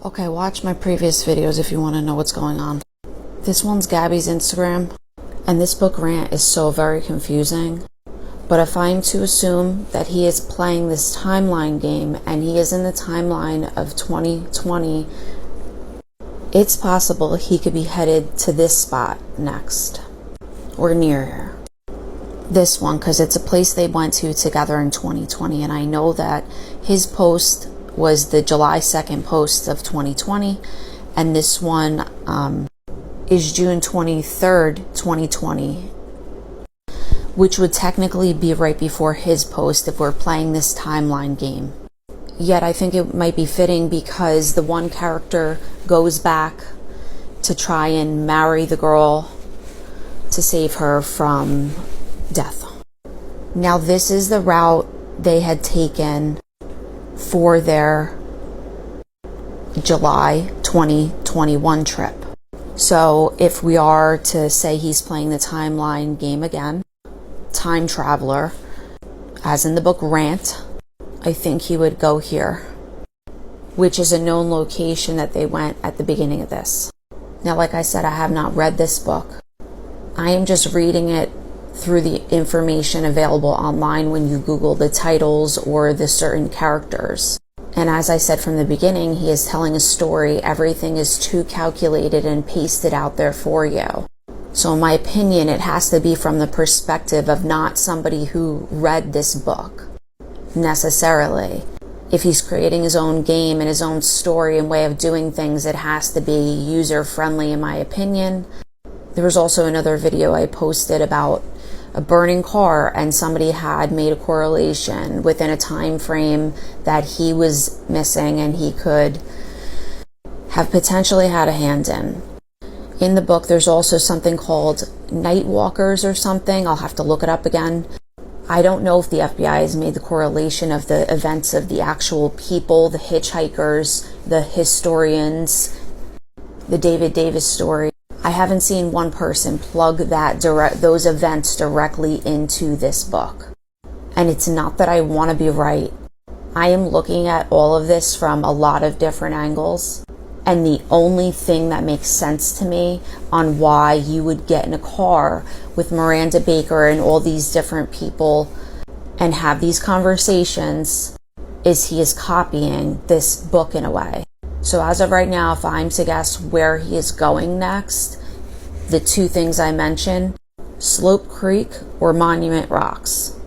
Okay, watch my previous videos if you want to know what's going on. This one's Gabby's Instagram, and this book rant is so very confusing. But if I'm to assume that he is playing this timeline game and he is in the timeline of 2020, it's possible he could be headed to this spot next, or near here. This one, because it's a place they went to together in 2020, and I know that his post was the July 2nd post of 2020, and this one is June 23rd, 2020, which would technically be right before his post if we're playing this timeline game. Yet I think it might be fitting because the one character goes back to try and marry the girl to save her from death. Now this is the route they had taken for their July 2021 trip. So if we are to say he's playing the timeline game again, time traveler, as in the book Rant, I think he would go here, which is a known location that they went at the beginning of this. Now, like I said, I have not read this book. I am just reading it through the information available online when you Google the titles or the certain characters. And as I said from the beginning, he is telling a story. Everything is too calculated and pasted out there for you. So in my opinion, it has to be from the perspective of not somebody who read this book necessarily. If he's creating his own game and his own story and way of doing things, it has to be user-friendly in my opinion. There was also another video I posted about a burning car, and somebody had made a correlation within a time frame that he was missing and he could have potentially had a hand in. In the book, there's also something called night walkers or something. I'll have to look it up again. I don't know if the FBI has made the correlation of the events of the actual people, the hitchhikers, the historians, the David Davis story. I haven't seen one person plug those events directly into this book. And it's not that I want to be right. I am looking at all of this from a lot of different angles. And the only thing that makes sense to me on why you would get in a car with Miranda Baker and all these different people and have these conversations is he is copying this book in a way. So as of right now, if I'm to guess where he is going next, the two things I mentioned, Slope Creek or Monument Rocks.